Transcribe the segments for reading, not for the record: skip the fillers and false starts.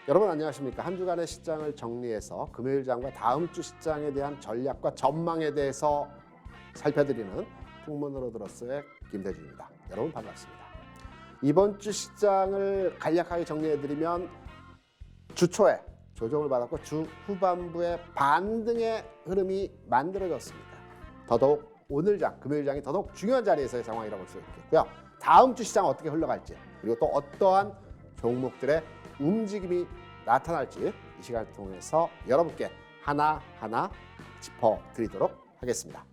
여러분 안녕하십니까? 한 주간의 시장을 정리해서 금요일장과 다음 주 시장에 대한 전략과 전망에 대해서 살펴드리는 풍문으로 들었어의 김대중입니다. 여러분 반갑습니다. 이번 주 시장을 간략하게 정리해드리면 주 초에 조정을 받았고 주 후반부에 반등의 흐름이 만들어졌습니다. 더더욱 오늘장, 금요일장이 더더욱 중요한 자리에서의 상황이라고 볼 수 있겠고요. 다음 주 시장 어떻게 흘러갈지 그리고 또 어떠한 종목들의 움직임이 나타날지 이 시간을 통해서 여러분께 하나하나 짚어드리도록 하겠습니다.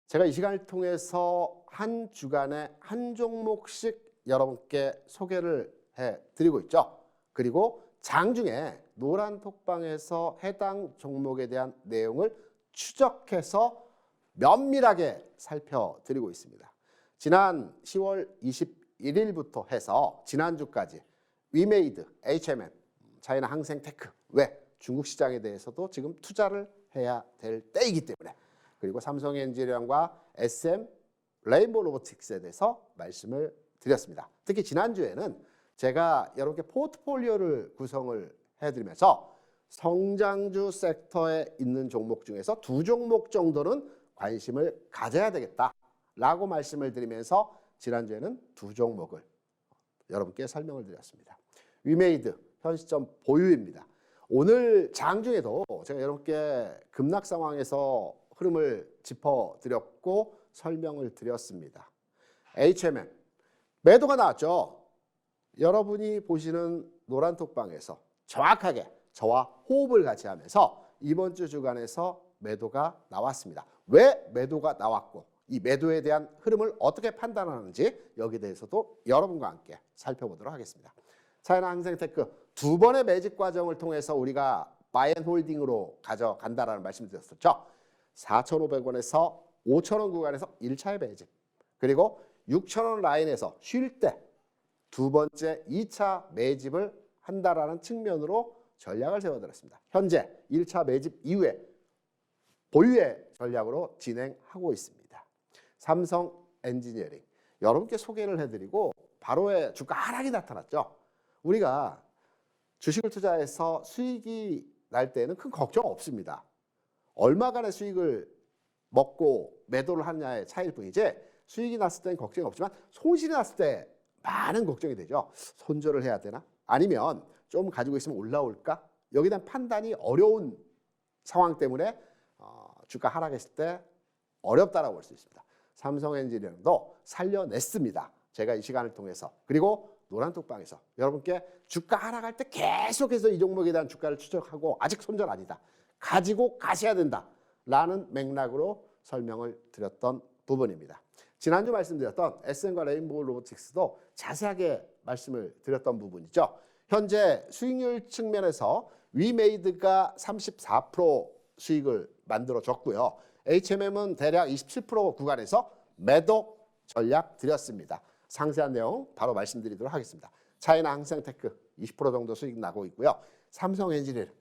제가 이 시간을 통해서 한 주간에 한 종목씩 여러분께 소개를 해드리고 있죠. 그리고 장중에 노란톡방에서 해당 종목에 대한 내용을 추적해서 면밀하게 살펴드리고 있습니다. 지난 10월 21일부터 해서 지난주까지 위메이드, HMM, 차이나 항생테크 외 중국 시장에 대해서도 지금 투자를 해야 될 때이기 때문에 그리고 삼성엔지니어링과 SM, 레인보우 로보틱스에 대해서 말씀을 드렸습니다. 특히 지난주에는 제가 여러분께 포트폴리오를 구성을 해드리면서 성장주 섹터에 있는 종목 중에서 두 종목 정도는 관심을 가져야 되겠다라고 말씀을 드리면서 지난주에는 두 종목을 여러분께 설명을 드렸습니다. 위메이드 현 시점 보유입니다. 오늘 장중에도 제가 여러분께 급락 상황에서 흐름을 짚어드렸고 설명을 드렸습니다. HMM 매도가 나왔죠. 여러분이 보시는 노란톡방에서 정확하게 저와 호흡을 같이 하면서 이번 주 주간에서 매도가 나왔습니다. 왜 매도가 나왔고 이 매도에 대한 흐름을 어떻게 판단하는지 여기에 대해서도 여러분과 함께 살펴보도록 하겠습니다. 차이나 항생테크 두 번의 매집 과정을 통해서 우리가 바이앤홀딩으로 가져간다라는 말씀을 드렸었죠. 4,500원에서 5,000원 구간에서 1차의 매집 그리고 6,000원 라인에서 쉴 때 두 번째 2차 매집을 한다라는 측면으로 전략을 세워드렸습니다. 현재 1차 매집 이후에 보유의 전략으로 진행하고 있습니다. 삼성 엔지니어링 여러분께 소개를 해드리고 바로의 주가 하락이 나타났죠. 우리가 주식을 투자해서 수익이 날 때는 큰 걱정 없습니다. 얼마간의 수익을 먹고 매도를 하느냐의 차이일 뿐이지 수익이 났을 때는 걱정이 없지만 손실이 났을 때 많은 걱정이 되죠. 손절을 해야 되나? 아니면 좀 가지고 있으면 올라올까? 여기에 대한 판단이 어려운 상황 때문에 주가 하락했을 때 어렵다라고 볼 수 있습니다. 삼성엔지니어링도 살려냈습니다. 제가 이 시간을 통해서 그리고 노란톡방에서 여러분께 주가 하락할 때 계속해서 이 종목에 대한 주가를 추적하고 아직 손절 아니다. 가지고 가셔야 된다라는 맥락으로 설명을 드렸던 부분입니다. 지난주 말씀드렸던 SM과 레인보우 로보틱스도 자세하게 말씀을 드렸던 부분이죠. 현재 수익률 측면에서 위메이드가 34% 수익을 만들어줬고요. HMM은 대략 27% 구간에서 매도 전략 드렸습니다. 상세한 내용 바로 말씀드리도록 하겠습니다. 차이나 항생테크 20% 정도 수익 나고 있고요. 삼성 엔지니어링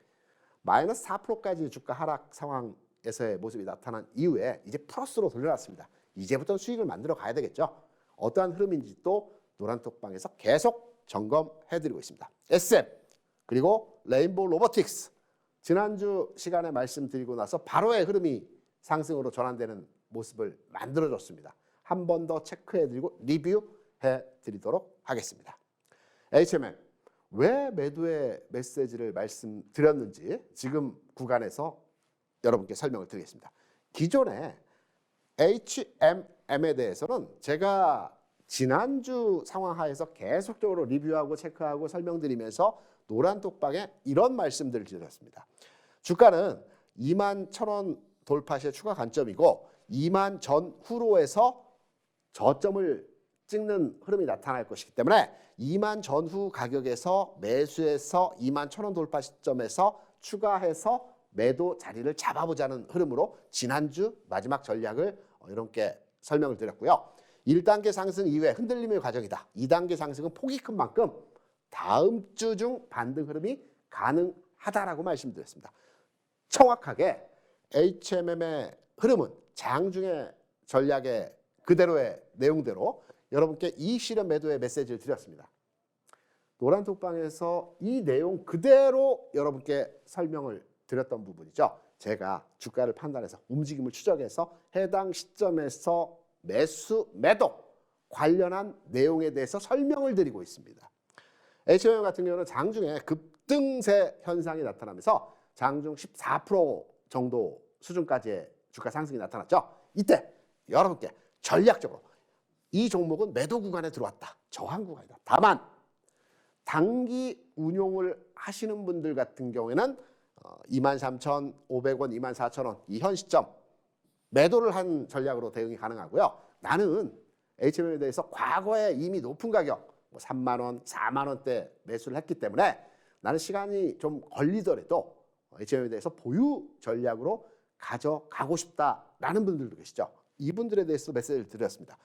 마이너스 4%까지 주가 하락 상황에서의 모습이 나타난 이후에 이제 플러스로 돌려놨습니다. 이제부터 수익을 만들어 가야 되겠죠. 어떠한 흐름인지 또 노란톡방에서 계속 점검해드리고 있습니다. SM 그리고 레인보우 로보틱스 지난주 시간에 말씀드리고 나서 바로의 흐름이 상승으로 전환되는 모습을 만들어줬습니다. 한 번 더 체크해드리고 리뷰해드리도록 하겠습니다. HMM 왜 매도의 메시지를 말씀드렸는지 지금 구간에서 여러분께 설명을 드리겠습니다. 기존에 HMM에 대해서는 제가 지난주 상황 하에서 계속적으로 리뷰하고 체크하고 설명드리면서 노란톡방에 이런 말씀들을 드렸습니다. 주가는 21,000원 돌파 시의 추가 관점이고 2만 전후로에서 저점을 찍는 흐름이 나타날 것이기 때문에 2만 전후 가격에서 매수해서 2만 1,000원 돌파 시점에서 추가해서 매도 자리를 잡아보자는 흐름으로 지난주 마지막 전략을 여러분께 설명을 드렸고요. 1단계 상승 이후에 흔들림의 과정이다. 2단계 상승은 폭이 큰 만큼 다음 주 중 반등 흐름이 가능하다라고 말씀드렸습니다. 정확하게 HMM의 흐름은 장중의 전략의 그대로의 내용대로 여러분께 이익 실현 매도의 메시지를 드렸습니다. 노란톡방에서 이 내용 그대로 여러분께 설명을 드렸던 부분이죠. 제가 주가를 판단해서 움직임을 추적해서 해당 시점에서 매수, 매도 관련한 내용에 대해서 설명을 드리고 있습니다. HMM 같은 경우는 장중에 급등세 현상이 나타나면서 장중 14% 정도 수준까지의 주가 상승이 나타났죠. 이때 여러분께 전략적으로 이 종목은 매도 구간에 들어왔다. 저항 구간이다. 다만 단기 운용을 하시는 분들 같은 경우에는 23,500원, 24,000원 이 현 시점 매도를 한 전략으로 대응이 가능하고요. 나는 HMM에 대해서 과거에 이미 높은 가격 3만 원, 4만 원대 매수를 했기 때문에 나는 시간이 좀 걸리더라도 HMM에 대해서 보유 전략으로 가져가고 싶다라는 분들도 계시죠. 이분들에 대해서 메시지를 드렸습니다.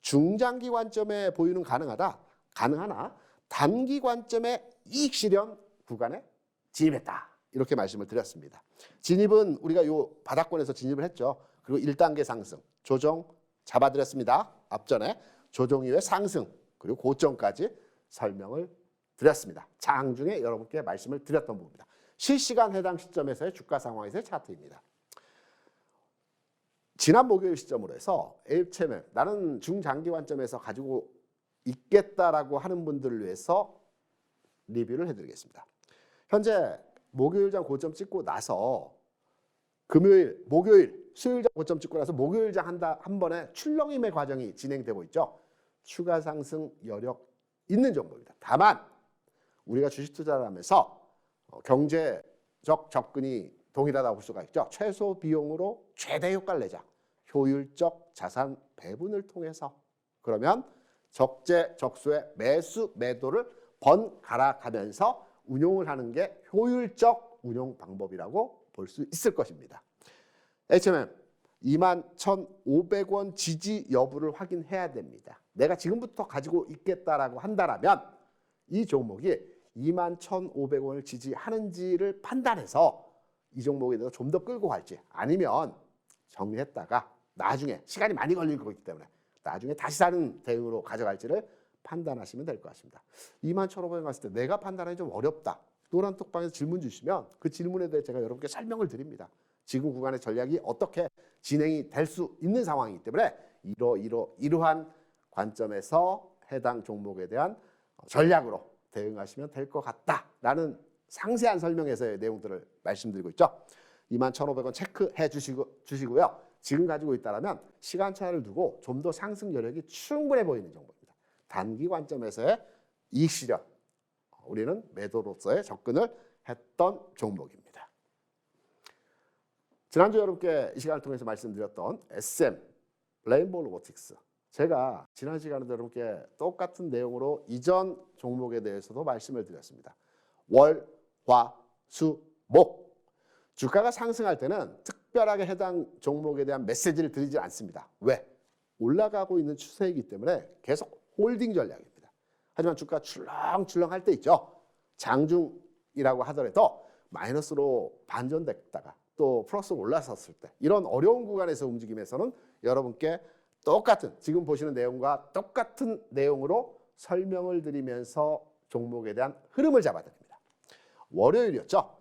중장기 관점의 보유는 가능하나 단기 관점의 이익 실현 구간에 진입했다. 이렇게 말씀을 드렸습니다. 진입은 우리가 요 바닥권에서 진입을 했죠. 그리고 1단계 상승, 조정 잡아드렸습니다. 앞전에 조정 이후에 상승, 그리고 고점까지 설명을 드렸습니다. 장중에 여러분께 말씀을 드렸던 부분입니다. 실시간 해당 시점에서의 주가 상황에서의 차트입니다. 지난 목요일 시점으로 해서 HMM, 나는 중장기 관점에서 가지고 있겠다라고 하는 분들을 위해서 리뷰를 해드리겠습니다. 현재 목요일장 고점 찍고 나서 금요일, 목요일, 수요일장 고점 찍고 나서 목요일장 한 번에 출렁임의 과정이 진행되고 있죠. 추가 상승 여력 있는 정보입니다. 다만 우리가 주식 투자를 하면서 경제적 접근이 동일하다고 볼 수가 있죠. 최소 비용으로 최대 효과를 내자. 효율적 자산 배분을 통해서 그러면 적재적소의 매수 매도를 번갈아 가면서 운용을 하는 게 효율적 운용 방법이라고 볼 수 있을 것입니다. HMM 21,500원 지지 여부를 확인해야 됩니다. 내가 지금부터 가지고 있겠다라고 한다면 이 종목이 21,500원을 지지하는지를 판단해서 이 종목에 대해서 좀 더 끌고 갈지 아니면 정리했다가 나중에 시간이 많이 걸릴 거기 때문에 나중에 다시 다른 대응으로 가져갈지를 판단하시면 될 것 같습니다. 21,500원 갔을 때 내가 판단하기 좀 어렵다. 노란톡방에서 질문 주시면 그 질문에 대해 제가 여러분께 설명을 드립니다. 지금 구간의 전략이 어떻게 진행이 될 수 있는 상황이기 때문에 이러한 관점에서 해당 종목에 대한 전략으로 대응하시면 될 것 같다라는 상세한 설명에서의 내용들을 말씀드리고 있죠. 21,500원 체크해 주시고요. 지금 가지고 있다면 시간차를 두고 좀 더 상승 여력이 충분해 보이는 정보입니다. 단기 관점에서의 이익 실현, 우리는 매도로서의 접근을 했던 종목입니다. 지난주 여러분께 이 시간을 통해서 말씀드렸던 SM, 레인보우 로보틱스, 제가 지난 시간에 여러분께 똑같은 내용으로 이전 종목에 대해서도 말씀을 드렸습니다. 월, 화, 수, 목 주가가 상승할 때는 특별하게 해당 종목에 대한 메시지를 드리지 않습니다. 왜? 올라가고 있는 추세이기 때문에 계속 홀딩 전략입니다. 하지만 주가 출렁출렁할 때 있죠. 장중이라고 하더라도 마이너스로 반전됐다가 또 플러스로 올라섰을 때 이런 어려운 구간에서 움직임에서는 여러분께 똑같은 지금 보시는 내용과 똑같은 내용으로 설명을 드리면서 종목에 대한 흐름을 잡아드립니다. 월요일이었죠.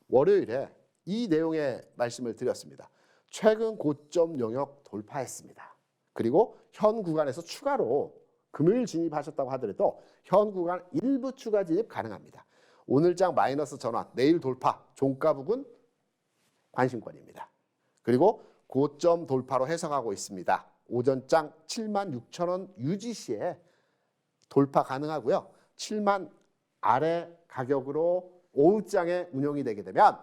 월요일에 이 내용의 말씀을 드렸습니다. 최근 고점 영역 돌파했습니다. 그리고 현 구간에서 추가로 금요일 진입하셨다고 하더라도 현 구간 일부 추가 진입 가능합니다. 오늘장 마이너스 전환, 내일 돌파, 종가 부근 관심권입니다. 그리고 고점 돌파로 해석하고 있습니다. 오전장 76,000원 유지 시에 돌파 가능하고요. 7만 아래 가격으로 오후장에 운영이 되게 되면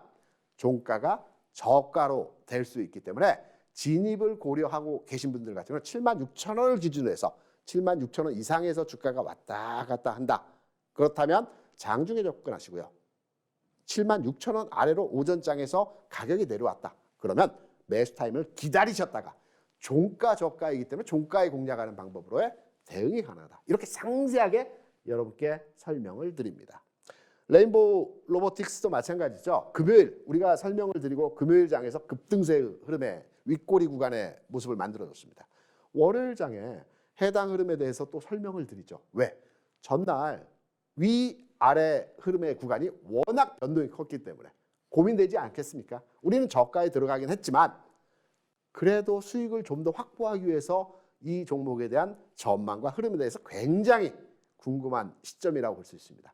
종가가 저가로 될 수 있기 때문에 진입을 고려하고 계신 분들 같은 경우는 76,000원을 기준으로 해서 76,000원 이상에서 주가가 왔다 갔다 한다. 그렇다면 장중에 접근하시고요. 76,000원 아래로 오전장에서 가격이 내려왔다. 그러면 매수 타임을 기다리셨다가 종가 저가이기 때문에 종가에 공략하는 방법으로의 대응이 가능하다. 이렇게 상세하게 여러분께 설명을 드립니다. 레인보우 로보틱스도 마찬가지죠. 금요일 우리가 설명을 드리고 금요일 장에서 급등세의 흐름의 윗꼬리 구간의 모습을 만들어줬습니다. 월요일 장에 해당 흐름에 대해서 또 설명을 드리죠. 왜? 전날 위아래 흐름의 구간이 워낙 변동이 컸기 때문에 고민되지 않겠습니까? 우리는 저가에 들어가긴 했지만 그래도 수익을 좀 더 확보하기 위해서 이 종목에 대한 전망과 흐름에 대해서 굉장히 궁금한 시점이라고 볼 수 있습니다.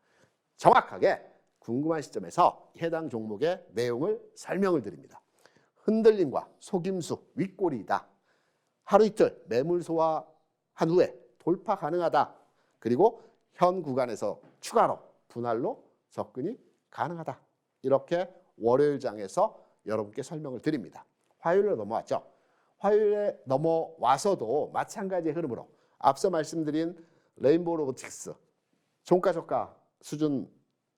정확하게 궁금한 시점에서 해당 종목의 내용을 설명을 드립니다. 흔들림과 속임수, 윗꼬리이다. 하루 이틀 매물 소화한 후에 돌파 가능하다. 그리고 현 구간에서 추가로 분할로 접근이 가능하다. 이렇게 월요일 장에서 여러분께 설명을 드립니다. 화요일에 넘어왔죠. 화요일에 넘어와서도 마찬가지의 흐름으로 앞서 말씀드린 레인보우 로보틱스 종가 저가 수준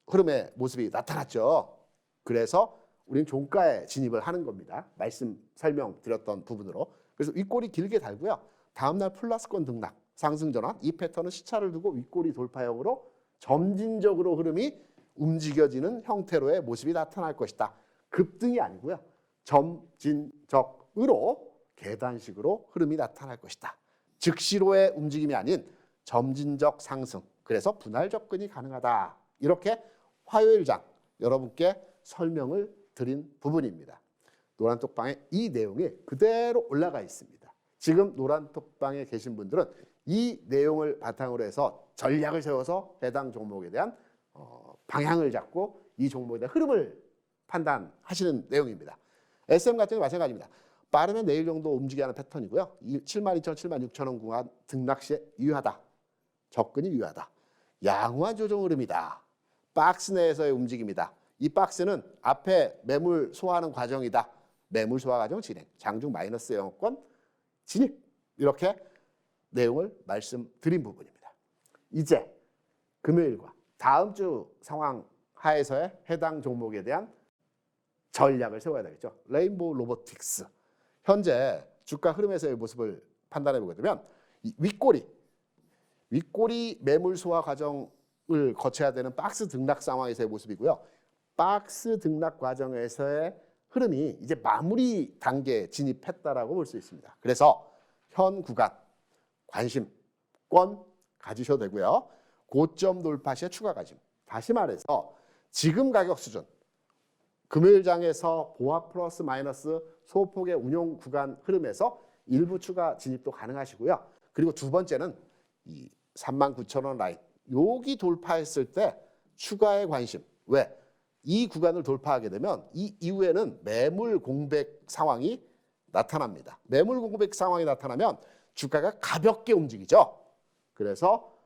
흐름의 모습이 나타났죠. 그래서 우리는 종가에 진입을 하는 겁니다. 말씀 설명드렸던 부분으로. 그래서 윗꼬리 길게 달고요. 다음날 플러스권 등락, 상승 전환, 이 패턴은 시차를 두고 윗꼬리 돌파형으로 점진적으로 흐름이 움직여지는 형태로의 모습이 나타날 것이다. 급등이 아니고요. 점진적으로 계단식으로 흐름이 나타날 것이다. 즉시로의 움직임이 아닌 점진적 상승. 그래서 분할 접근이 가능하다. 이렇게 화요일장 여러분께 설명을 드린 부분입니다. 노란톡방에 이 내용이 그대로 올라가 있습니다. 지금 노란톡방에 계신 분들은 이 내용을 바탕으로 해서 전략을 세워서 해당 종목에 대한 방향을 잡고 이 종목에 대한 흐름을 판단하시는 내용입니다. SM 같은 경우 마찬가지입니다. 빠르면 내일 정도 움직이는 하는 패턴이고요. 72,000원, 76,000원 구간 등락 시에 유효하다. 접근이 유효하다. 양호한 조정 흐름이다. 박스 내에서의 움직임이다. 이 박스는 앞에 매물 소화하는 과정이다. 매물 소화 과정 진행. 장중 마이너스 영업권 진입. 이렇게 내용을 말씀드린 부분입니다. 이제 금요일과 다음 주 상황 하에서의 해당 종목에 대한 전략을 세워야 되겠죠. 레인보우 로보틱스. 현재 주가 흐름에서의 모습을 판단해 보게 되면 이 윗꼬리 매물 소화 과정을 거쳐야 되는 박스 등락 상황에서의 모습이고요. 박스 등락 과정에서의 흐름이 이제 마무리 단계에 진입했다라고 볼 수 있습니다. 그래서 현 구간 관심권 가지셔도 되고요. 고점 돌파 시에 추가 관심. 다시 말해서 지금 가격 수준 금요일장에서 보합 플러스 마이너스 소폭의 운용 구간 흐름에서 일부 추가 진입도 가능하시고요. 그리고 두 번째는 이 39,000원 라인 여기 돌파했을 때 추가의 관심. 왜? 이 구간을 돌파하게 되면 이 이후에는 매물 공백 상황이 나타납니다. 매물 공백 상황이 나타나면 주가가 가볍게 움직이죠. 그래서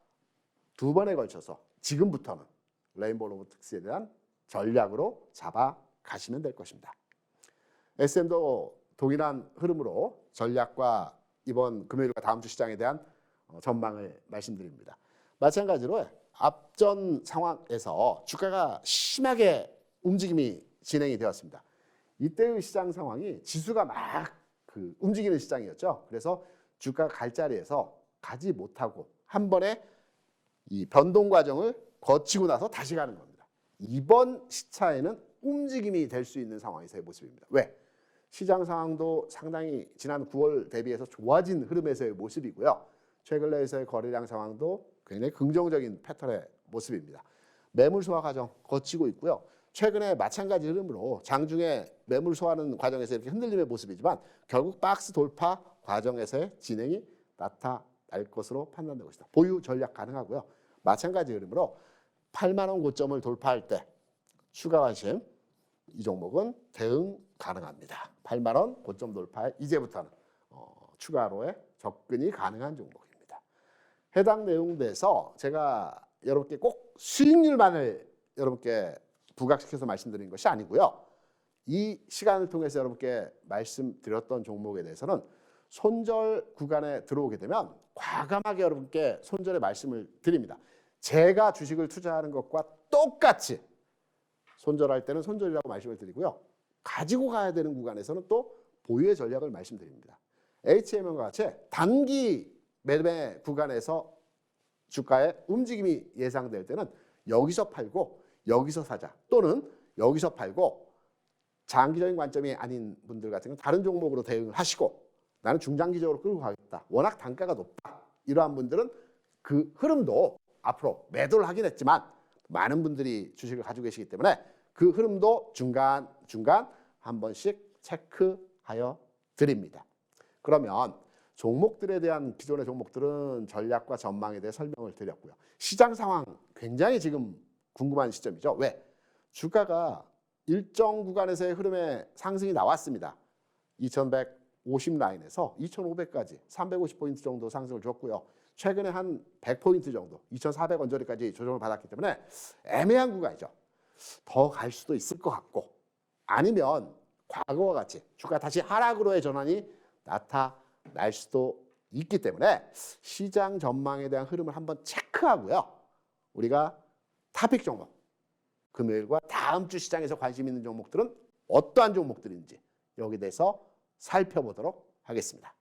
두 번에 걸쳐서 지금부터는 레인보우 로보틱스에 대한 전략으로 잡아가시면 될 것입니다. SM도 동일한 흐름으로 전략과 이번 금요일과 다음 주 시장에 대한 전망을 말씀드립니다. 마찬가지로 앞전 상황에서 주가가 심하게 움직임이 진행이 되었습니다. 이때의 시장 상황이 지수가 막 움직이는 시장이었죠. 그래서 주가가 갈 자리에서 가지 못하고 한 번에 이 변동 과정을 거치고 나서 다시 가는 겁니다. 이번 시차에는 움직임이 될 수 있는 상황에서의 모습입니다. 왜? 시장 상황도 상당히 지난 9월 대비해서 좋아진 흐름에서의 모습이고요. 최근 내에서의 거래량 상황도 굉장히 긍정적인 패턴의 모습입니다. 매물 소화 과정 거치고 있고요. 최근에 마찬가지 흐름으로 장중에 매물 소화하는 과정에서 이렇게 흔들림의 모습이지만 결국 박스 돌파 과정에서의 진행이 나타날 것으로 판단되고 있습니다. 보유 전략 가능하고요. 마찬가지 흐름으로 8만 원 고점을 돌파할 때 추가 관심 이 종목은 대응 가능합니다. 8만 원 고점 돌파에 이제부터는 추가로의 접근이 가능한 종목입니다. 해당 내용에서 제가 여러분께 꼭 수익률만을 여러분께 부각시켜서 말씀드린 것이 아니고요. 이 시간을 통해서 여러분께 말씀드렸던 종목에 대해서는 손절 구간에 들어오게 되면 과감하게 여러분께 손절의 말씀을 드립니다. 제가 주식을 투자하는 것과 똑같이 손절할 때는 손절이라고 말씀을 드리고요. 가지고 가야 되는 구간에서는 또 보유의 전략을 말씀드립니다. HM과 같이 단기 매매 구간에서 주가의 움직임이 예상될 때는 여기서 팔고 여기서 사자, 또는 여기서 팔고 장기적인 관점이 아닌 분들 같은 경우는 다른 종목으로 대응을 하시고, 나는 중장기적으로 끌고 가겠다, 워낙 단가가 높다, 이러한 분들은 그 흐름도 앞으로 매도를 하긴 했지만 많은 분들이 주식을 가지고 계시기 때문에 그 흐름도 중간중간 한 번씩 체크하여 드립니다. 그러면 종목들에 대한, 기존의 종목들은 전략과 전망에 대해 설명을 드렸고요. 시장 상황 굉장히 지금 궁금한 시점이죠. 왜? 주가가 일정 구간에서의 흐름의 상승이 나왔습니다. 2150 라인에서 2500까지 350포인트 정도 상승을 줬고요. 최근에 한 100포인트 정도, 2400 언저리까지 조정을 받았기 때문에 애매한 구간이죠. 더 갈 수도 있을 것 같고, 아니면 과거와 같이 주가 다시 하락으로의 전환이 나타날 수도 있기 때문에 시장 전망에 대한 흐름을 한번 체크하고요. 우리가 탑픽 종목, 금요일과 다음 주 시장에서 관심 있는 종목들은 어떠한 종목들인지 여기에 대해서 살펴보도록 하겠습니다.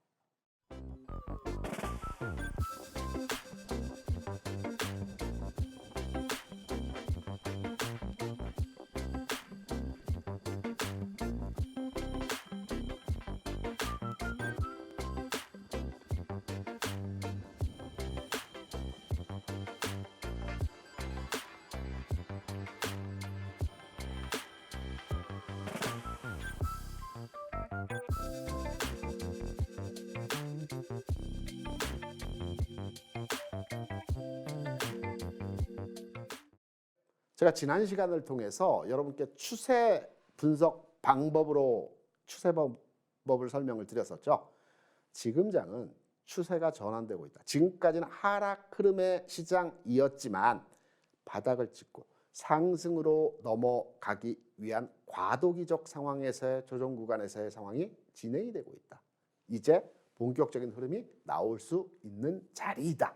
제가 지난 시간을 통해서 여러분께 추세 분석 방법으로 추세법을 설명을 드렸었죠. 지금 장은 추세가 전환되고 있다. 지금까지는 하락 흐름의 시장이었지만 바닥을 찍고 상승으로 넘어가기 위한 과도기적 상황에서의 조정 구간에서의 상황이 진행이 되고 있다. 이제 본격적인 흐름이 나올 수 있는 자리이다.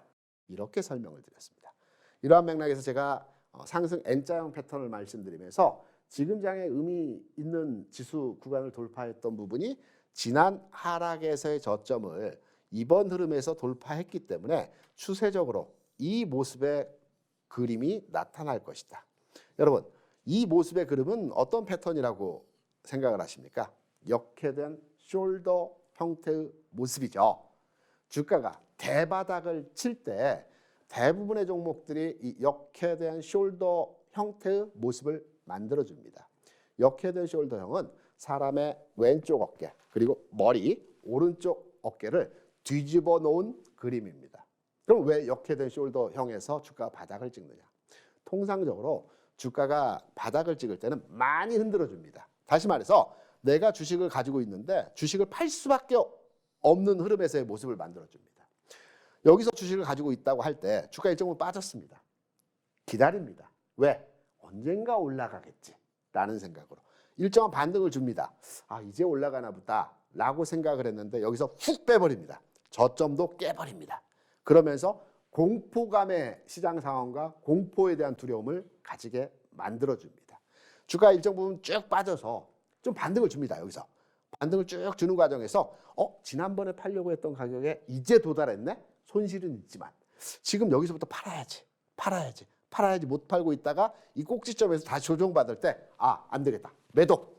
이렇게 설명을 드렸습니다. 이러한 맥락에서 제가 상승 N자형 패턴을 말씀드리면서 지금 장에 의미 있는 지수 구간을 돌파했던 부분이 지난 하락에서의 저점을 이번 흐름에서 돌파했기 때문에 추세적으로 이 모습의 그림이 나타날 것이다. 여러분, 이 모습의 그림은 어떤 패턴이라고 생각을 하십니까? 역회된 숄더 형태의 모습이죠. 주가가 대바닥을 칠 때 대부분의 종목들이 이 역회된 숄더 형태의 모습을 만들어줍니다. 역회된 숄더형은 사람의 왼쪽 어깨 그리고 머리, 오른쪽 어깨를 뒤집어 놓은 그림입니다. 그럼 왜 역회된 숄더형에서 주가가 바닥을 찍느냐? 통상적으로 주가가 바닥을 찍을 때는 많이 흔들어줍니다. 다시 말해서 내가 주식을 가지고 있는데 주식을 팔 수밖에 없는 흐름에서의 모습을 만들어줍니다. 여기서 주식을 가지고 있다고 할 때 주가 일정 부분 빠졌습니다. 기다립니다. 왜? 언젠가 올라가겠지 라는 생각으로 일정한 반등을 줍니다. 아, 이제 올라가나 보다 라고 생각을 했는데 여기서 훅 빼버립니다. 저점도 깨버립니다. 그러면서 공포감의 시장 상황과 공포에 대한 두려움을 가지게 만들어줍니다. 주가 일정 부분 쭉 빠져서 좀 반등을 줍니다. 여기서 반등을 쭉 주는 과정에서 지난번에 팔려고 했던 가격에 이제 도달했네? 손실은 있지만 지금 여기서부터 팔아야지 못 팔고 있다가 이 꼭지점에서 다시 조정받을 때 안 되겠다, 매도.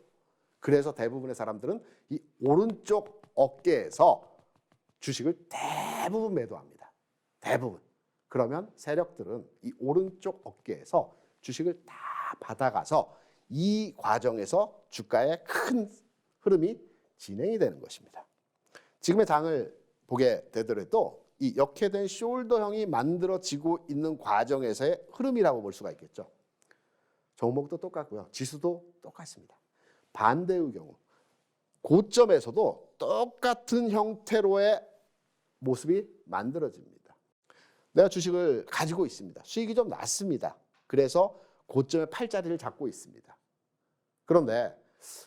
그래서 대부분의 사람들은 이 오른쪽 어깨에서 주식을 대부분 매도합니다. 대부분. 그러면 세력들은 이 오른쪽 어깨에서 주식을 다 받아가서 이 과정에서 주가의 큰 흐름이 진행이 되는 것입니다. 지금의 장을 보게 되더라도 이 역회된 숄더형이 만들어지고 있는 과정에서의 흐름이라고 볼 수가 있겠죠. 종목도 똑같고요. 지수도 똑같습니다. 반대의 경우 고점에서도 똑같은 형태로의 모습이 만들어집니다. 내가 주식을 가지고 있습니다. 수익이 좀 났습니다. 그래서 고점의 팔자리를 잡고 있습니다. 그런데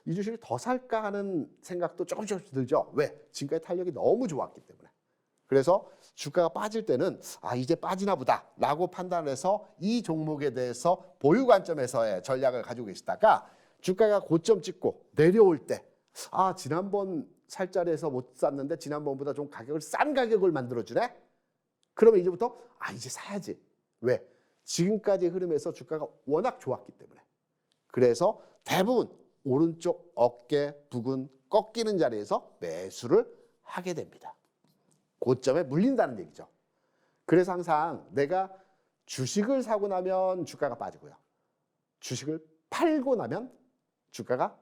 이 주식을 더 살까 하는 생각도 조금씩 들죠. 왜? 지금까지 탄력이 너무 좋았기 때문에. 그래서 주가가 빠질 때는 이제 빠지나 보다라고 판단해서 이 종목에 대해서 보유 관점에서의 전략을 가지고 계시다가 주가가 고점 찍고 내려올 때 지난번 살 자리에서 못 샀는데 지난번보다 좀 가격을 싼 가격을 만들어주네? 그러면 이제부터 이제 사야지. 왜? 지금까지 흐름에서 주가가 워낙 좋았기 때문에. 그래서 대부분 오른쪽 어깨 부근 꺾이는 자리에서 매수를 하게 됩니다. 고점에 물린다는 얘기죠. 그래서 항상 내가 주식을 사고 나면 주가가 빠지고요. 주식을 팔고 나면 주가가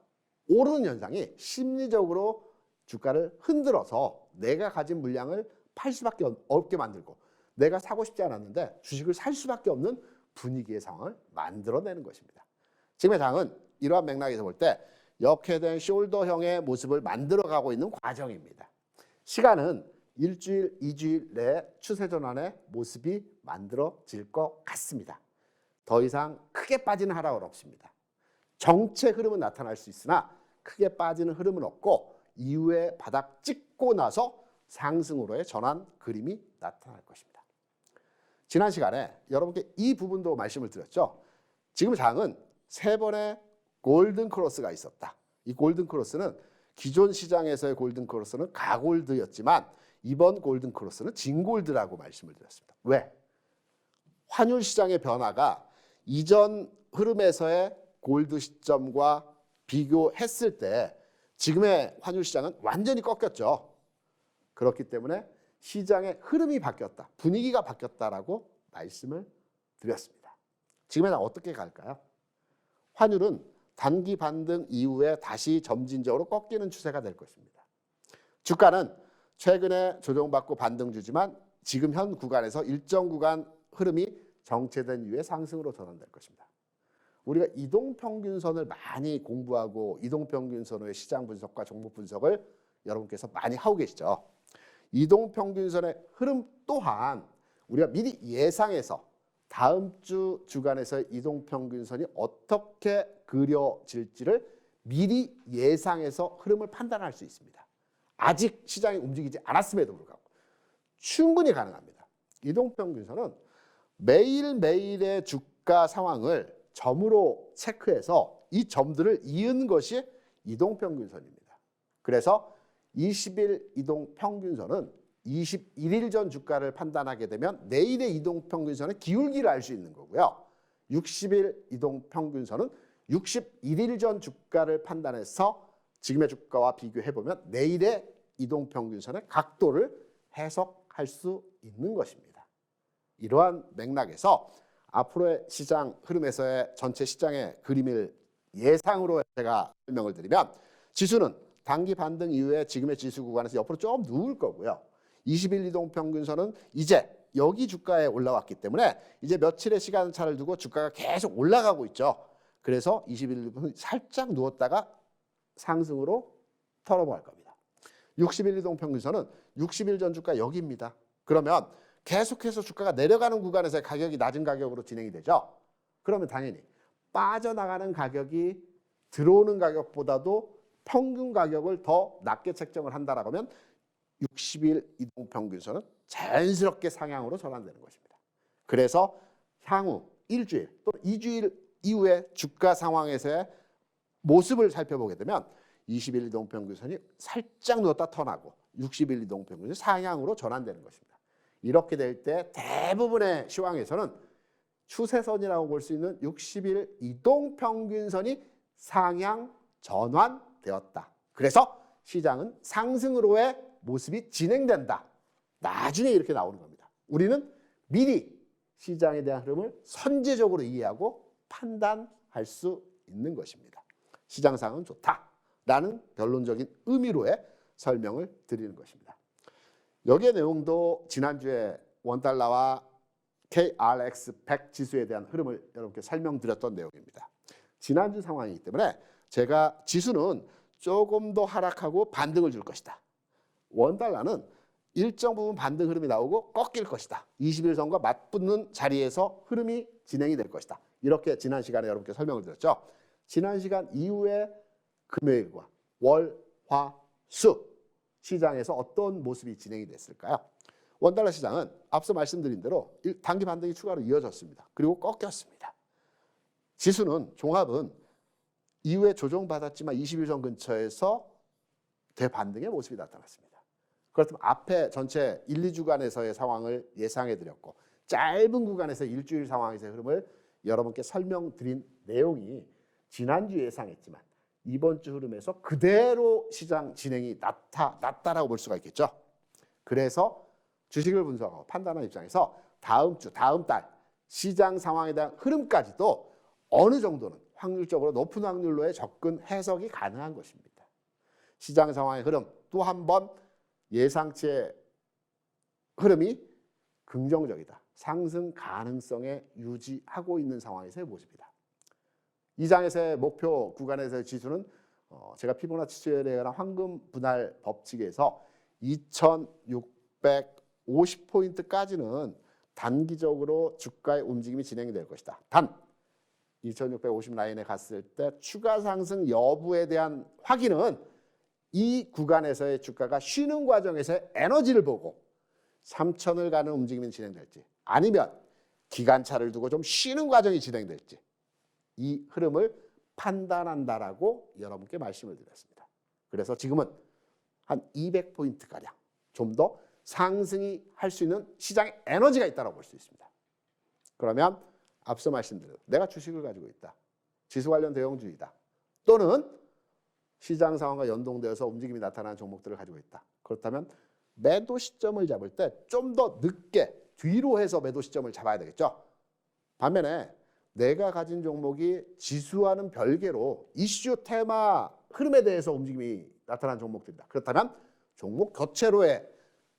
오르는 현상이 심리적으로 주가를 흔들어서 내가 가진 물량을 팔 수밖에 없게 만들고 내가 사고 싶지 않았는데 주식을 살 수밖에 없는 분위기의 상황을 만들어내는 것입니다. 지금의 장은 이러한 맥락에서 볼 때 역회된 숄더형의 모습을 만들어가고 있는 과정입니다. 시간은 일주일, 2주일 내에 추세 전환의 모습이 만들어질 것 같습니다. 더 이상 크게 빠지는 하락은 없습니다. 정체 흐름은 나타날 수 있으나 크게 빠지는 흐름은 없고 이후에 바닥 찍고 나서 상승으로의 전환 그림이 나타날 것입니다. 지난 시간에 여러분께 이 부분도 말씀을 드렸죠. 지금 장은 3번의 골든 크로스가 있었다. 이 골든 크로스는 기존 시장에서의 골든 크로스는 가골드였지만 이번 골든 크로스는 진골드라고 말씀을 드렸습니다. 왜? 환율 시장의 변화가 이전 흐름에서의 골드 시점과 비교했을 때 지금의 환율 시장은 완전히 꺾였죠. 그렇기 때문에 시장의 흐름이 바뀌었다. 분위기가 바뀌었다라고 말씀을 드렸습니다. 지금은 어떻게 갈까요? 환율은 단기 반등 이후에 다시 점진적으로 꺾이는 추세가 될 것입니다. 주가는 최근에 조정받고 반등 주지만 지금 현 구간에서 일정 구간 흐름이 정체된 이후에 상승으로 전환될 것입니다. 우리가 이동평균선을 많이 공부하고 이동평균선의 시장 분석과 종목 분석을 여러분께서 많이 하고 계시죠. 이동평균선의 흐름 또한 우리가 미리 예상해서 다음 주 주간에서의 이동평균선이 어떻게 그려질지를 미리 예상해서 흐름을 판단할 수 있습니다. 아직 시장이 움직이지 않았음에도 불구하고 충분히 가능합니다. 이동평균선은 매일매일의 주가 상황을 점으로 체크해서 이 점들을 이은 것이 이동평균선입니다. 그래서 20일 이동평균선은 21일 전 주가를 판단하게 되면 내일의 이동평균선의 기울기를 알 수 있는 거고요. 60일 이동평균선은 61일 전 주가를 판단해서 지금의 주가와 비교해보면 내일의 이동평균선의 각도를 해석할 수 있는 것입니다. 이러한 맥락에서 앞으로의 시장 흐름에서의 전체 시장의 그림을 예상으로 제가 설명을 드리면 지수는 단기 반등 이후에 지금의 지수 구간에서 옆으로 좀 누울 거고요. 20일 이동평균선은 이제 여기 주가에 올라왔기 때문에 이제 며칠의 시간차를 두고 주가가 계속 올라가고 있죠. 그래서 21일 살짝 누웠다가 상승으로 털어갈 겁니다. 60일 이동평균선은 60일 전 주가 여기입니다. 그러면 계속해서 주가가 내려가는 구간에서 가격이 낮은 가격으로 진행이 되죠. 그러면 당연히 빠져나가는 가격이 들어오는 가격보다도 평균 가격을 더 낮게 책정을 한다라고 하면 60일 이동평균선은 자연스럽게 상향으로 전환되는 것입니다. 그래서 향후 일주일 또는 2주일 이후의 주가 상황에서의 모습을 살펴보게 되면 20일 이동평균선이 살짝 누웠다 턴하고 60일 이동평균선이 상향으로 전환되는 것입니다. 이렇게 될 때 대부분의 시황에서는 추세선이라고 볼 수 있는 60일 이동평균선이 상향 전환되었다. 그래서 시장은 상승으로의 모습이 진행된다. 나중에 이렇게 나오는 겁니다. 우리는 미리 시장에 대한 흐름을 선제적으로 이해하고 판단할 수 있는 것입니다. 시장 상황은 좋다라는 결론적인 의미로의 설명을 드리는 것입니다. 여기의 내용도 지난주에 원달러와 KRX100 지수에 대한 흐름을 여러분께 설명드렸던 내용입니다. 지난주 상황이기 때문에 제가 지수는 조금 더 하락하고 반등을 줄 것이다. 원달러는 일정 부분 반등 흐름이 나오고 꺾일 것이다. 21선과 맞붙는 자리에서 흐름이 진행이 될 것이다. 이렇게 지난 시간에 여러분께 설명을 드렸죠. 지난 시간 이후에 금요일과 월, 화, 수 시장에서 어떤 모습이 진행이 됐을까요? 원달러 시장은 앞서 말씀드린 대로 단기 반등이 추가로 이어졌습니다. 그리고 꺾였습니다. 지수는 종합은 이후에 조정받았지만 20일선 근처에서 대반등의 모습이 나타났습니다. 그렇다면 앞에 전체 1, 2주간에서의 상황을 예상해 드렸고 짧은 구간에서 일주일 상황에서의 흐름을 여러분께 설명드린 내용이 지난주 예상했지만 이번 주 흐름에서 그대로 시장 진행이 나타났다라고 볼 수가 있겠죠. 그래서 주식을 분석하고 판단하는 입장에서 다음 주, 다음 달 시장 상황에 대한 흐름까지도 어느 정도는 확률적으로 높은 확률로의 접근 해석이 가능한 것입니다. 시장 상황의 흐름 또 한 번 예상치의 흐름이 긍정적이다. 상승 가능성에 유지하고 있는 상황에서의 모습이다. 이 장에서의 목표 구간에서의 지수는 제가 피보나치 수열에 관한 황금 분할 법칙에서 2650포인트까지는 단기적으로 주가의 움직임이 진행이 될 것이다. 단 2650 라인에 갔을 때 추가 상승 여부에 대한 확인은 이 구간에서의 주가가 쉬는 과정에서의 에너지를 보고 3000을 가는 움직임이 진행될지 아니면 기간차를 두고 좀 쉬는 과정이 진행될지 이 흐름을 판단한다라고 여러분께 말씀을 드렸습니다. 그래서 지금은 한 200포인트가량 좀 더 상승이 할 수 있는 시장의 에너지가 있다고 볼 수 있습니다. 그러면 앞서 말씀드린 내가 주식을 가지고 있다. 지수 관련 대형주이다. 또는 시장 상황과 연동되어서 움직임이 나타나는 종목들을 가지고 있다. 그렇다면 매도 시점을 잡을 때 좀 더 늦게 뒤로 해서 매도 시점을 잡아야 되겠죠. 반면에 내가 가진 종목이 지수와는 별개로 이슈, 테마, 흐름에 대해서 움직임이 나타나는 종목들이다. 그렇다면 종목 교체로의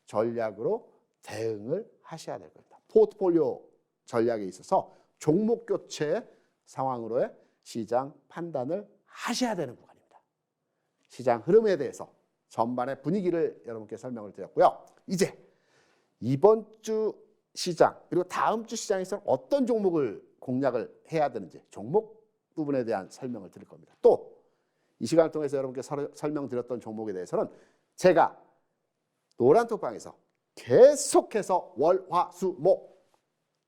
전략으로 대응을 하셔야 될 겁니다. 포트폴리오 전략에 있어서 종목 교체 상황으로의 시장 판단을 하셔야 되는 구간입니다. 시장 흐름에 대해서 전반의 분위기를 여러분께 설명을 드렸고요. 이제 이번 주 시장 그리고 다음 주 시장에서는 어떤 종목을 공략을 해야 되는지 종목 부분에 대한 설명을 드릴 겁니다. 또 이 시간을 통해서 여러분께 설명드렸던 종목에 대해서는 제가 노란톡방에서 계속해서 월, 화, 수, 목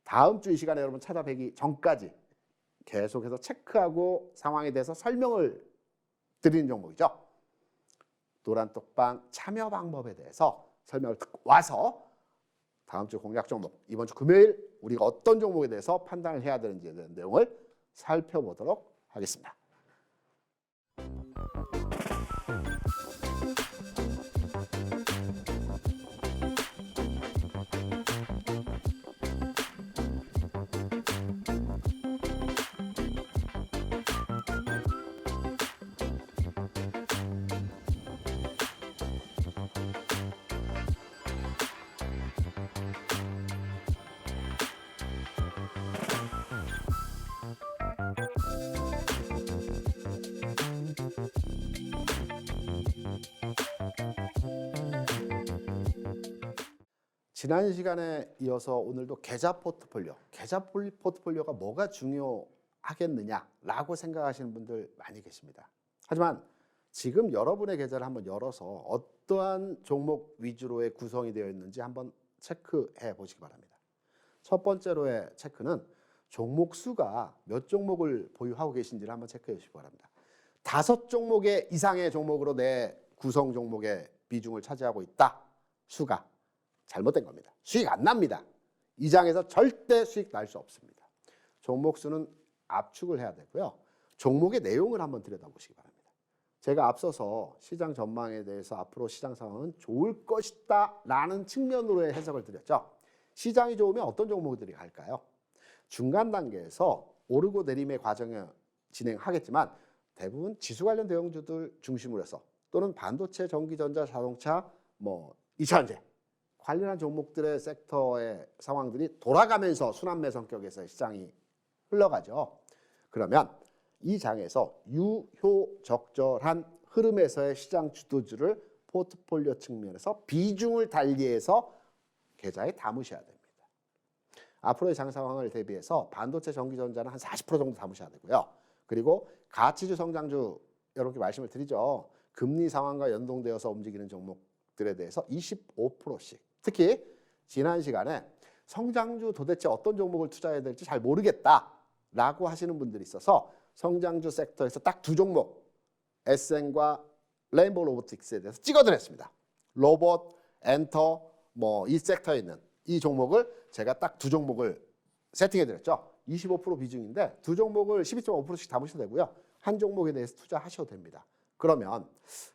다음 주 이 시간에 여러분 찾아뵈기 전까지 계속해서 체크하고 상황에 대해서 설명을 드리는 종목이죠. 노란톡방 참여 방법에 대해서 설명을 듣고 와서 다음 주 공략 종목, 이번 주 금요일 우리가 어떤 종목에 대해서 판단을 해야 되는지에 대한 내용을 살펴보도록 하겠습니다. 지난 시간에 이어서 오늘도 계좌 포트폴리오가 뭐가 중요하겠느냐라고 생각하시는 분들 많이 계십니다. 하지만 지금 여러분의 계좌를 한번 열어서 어떠한 종목 위주로의 구성이 되어 있는지 한번 체크해 보시기 바랍니다. 첫 번째로의 체크는 종목 수가 몇 종목을 보유하고 계신지를 한번 체크해 주시기 바랍니다. 5종목 이상의 종목으로 내 구성 종목의 비중을 차지하고 있다. 수가 잘못된 겁니다. 수익 안 납니다. 이 장에서 절대 수익 날 수 없습니다. 종목 수는 압축을 해야 되고요. 종목의 내용을 한번 들여다보시기 바랍니다. 제가 앞서서 시장 전망에 대해서 앞으로 시장 상황은 좋을 것이다 라는 측면으로의 해석을 드렸죠. 시장이 좋으면 어떤 종목들이 갈까요? 중간 단계에서 오르고 내림의 과정을 진행하겠지만 대부분 지수 관련 대형주들 중심으로 해서 또는 반도체, 전기전자, 자동차, 2차전지 관련한 종목들의 섹터의 상황들이 돌아가면서 순환매 성격에서 시장이 흘러가죠. 그러면 이 장에서 유효적절한 흐름에서의 시장 주도주를 포트폴리오 측면에서 비중을 달리해서 계좌에 담으셔야 됩니다. 앞으로의 장 상황을 대비해서 반도체, 전기전자는 한 40% 정도 담으셔야 되고요. 그리고 가치주, 성장주 여러분께 말씀을 드리죠. 금리 상황과 연동되어서 움직이는 종목들에 대해서 25%씩. 특히 지난 시간에 성장주 도대체 어떤 종목을 투자해야 될지 잘 모르겠다라고 하시는 분들이 있어서 성장주 섹터에서 딱 두 종목, SN과 레인보우 로보틱스에 대해서 찍어드렸습니다. 로봇, 엔터, 뭐 이 섹터에 있는 이 종목을 제가 딱 두 종목을 세팅해드렸죠. 25% 비중인데 두 종목을 12.5%씩 담으셔도 되고요. 한 종목에 대해서 투자하셔도 됩니다. 그러면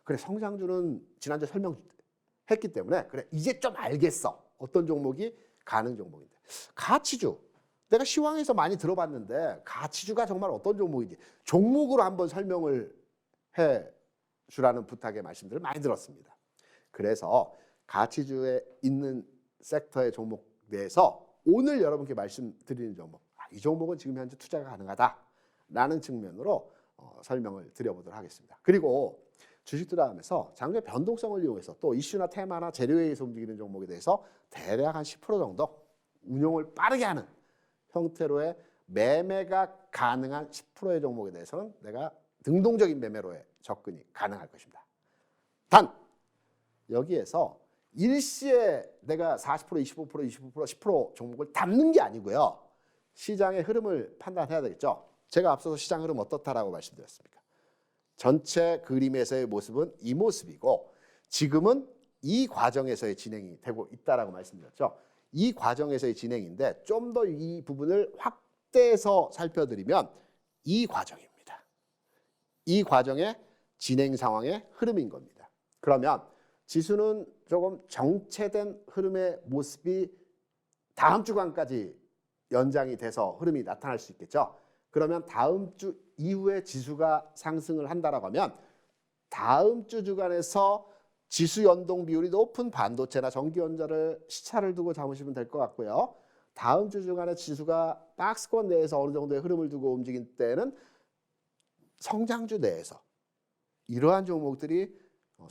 그래 성장주는 지난주에 설명했기 때문에 그래 이제 좀 알겠어. 어떤 종목이 가능 종목인데. 가치주. 내가 시황에서 많이 들어봤는데 가치주가 정말 어떤 종목인지 종목으로 한번 설명을 해 주라는 부탁의 말씀들을 많이 들었습니다. 그래서 가치주에 있는 섹터의 종목 내에서 오늘 여러분께 말씀드리는 종목, 이 종목은 지금 현재 투자가 가능하다라는 측면으로 설명을 드려보도록 하겠습니다. 그리고 주식 투자하면서 장중의 변동성을 이용해서 또 이슈나 테마나 재료에 의해서 움직이는 종목에 대해서 대략 한 10% 정도 운용을 빠르게 하는 형태로의 매매가 가능한 10%의 종목에 대해서는 내가 능동적인 매매로의 접근이 가능할 것입니다. 단 여기에서 일시에 내가 40%, 25%, 25%, 10% 종목을 담는 게 아니고요. 시장의 흐름을 판단해야 되겠죠. 제가 앞서서 시장 흐름 어떻다라고 말씀드렸습니까? 전체 그림에서의 모습은 이 모습이고 지금은 이 과정에서의 진행이 되고 있다라고 말씀드렸죠. 이 과정에서의 진행인데 좀 더 이 부분을 확대해서 살펴드리면 이 과정입니다. 이 과정의 진행 상황의 흐름인 겁니다. 그러면 지수는 조금 정체된 흐름의 모습이 다음 주간까지 연장이 돼서 흐름이 나타날 수 있겠죠. 그러면 다음 주 이후에 지수가 상승을 한다라고 하면 다음 주 주간에서 지수 연동 비율이 높은 반도체나 전기전자를 시차를 두고 잡으시면 될 것 같고요. 다음 주 주간에 지수가 박스권 내에서 어느 정도의 흐름을 두고 움직일 때는 성장주 내에서 이러한 종목들이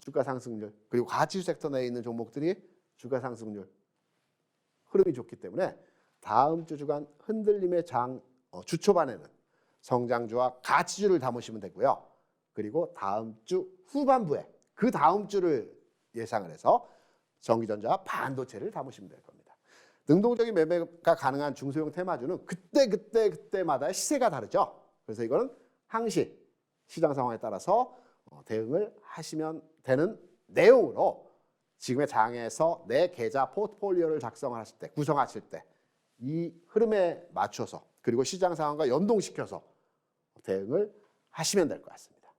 주가 상승률 그리고 가치주 섹터 내에 있는 종목들이 주가 상승률 흐름이 좋기 때문에 다음 주 주간 흔들림의 주 초반에는 성장주와 가치주를 담으시면 되고요. 그리고 다음 주 후반부에 그 다음 주를 예상을 해서 전기전자와 반도체를 담으시면 될 겁니다. 능동적인 매매가 가능한 중소형 테마주는 그때마다의 시세가 다르죠. 그래서 이거는 항시 시장 상황에 따라서 대응을 하시면 되는 내용으로 지금의 장에서 내 계좌 포트폴리오를 작성하실 때, 구성하실 때 이 흐름에 맞춰서 그리고 시장 상황과 연동시켜서 대응을 하시면 될 것 같습니다.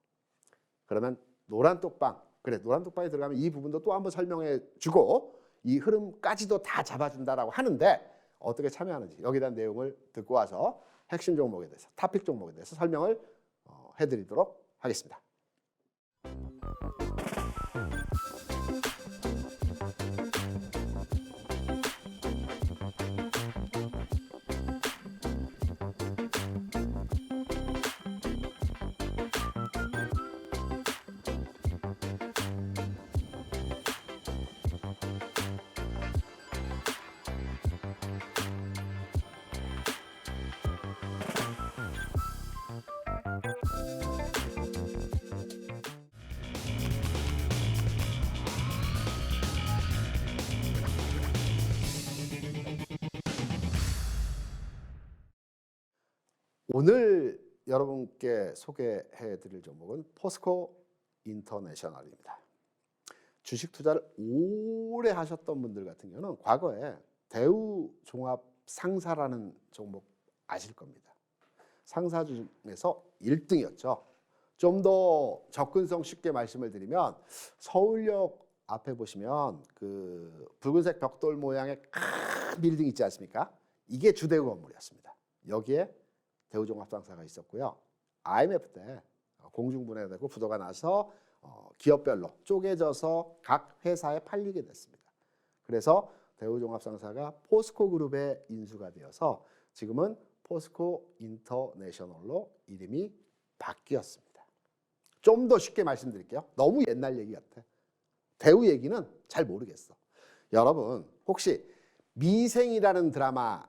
그러면 노란 똑방, 그래 노란 똑방에 들어가면 이 부분도 또 한번 설명해 주고 이 흐름까지도 다 잡아준다라고 하는데 어떻게 참여하는지 여기에 대한 내용을 듣고 와서 핵심 종목에 대해서 토픽 종목에 대해서 설명을 해드리도록 하겠습니다. 오늘 여러분께 소개해드릴 종목은 포스코 인터내셔널입니다. 주식 투자를 오래 하셨던 분들 같은 경우는 과거에 대우종합상사라는 종목 아실 겁니다. 상사 중에서 1등이었죠. 좀 더 접근성 쉽게 말씀을 드리면 서울역 앞에 보시면 그 붉은색 벽돌 모양의 큰 빌딩 있지 않습니까? 이게 주대우 건물이었습니다. 여기에 대우종합상사가 있었고요. IMF 때 공중분해되고 부도가 나서 기업별로 쪼개져서 각 회사에 팔리게 됐습니다. 그래서 대우종합상사가 포스코그룹에 인수가 되어서 지금은 포스코 인터내셔널로 이름이 바뀌었습니다. 좀 더 쉽게 말씀드릴게요. 너무 옛날 얘기 같아. 대우 얘기는 잘 모르겠어. 여러분 혹시 미생이라는 드라마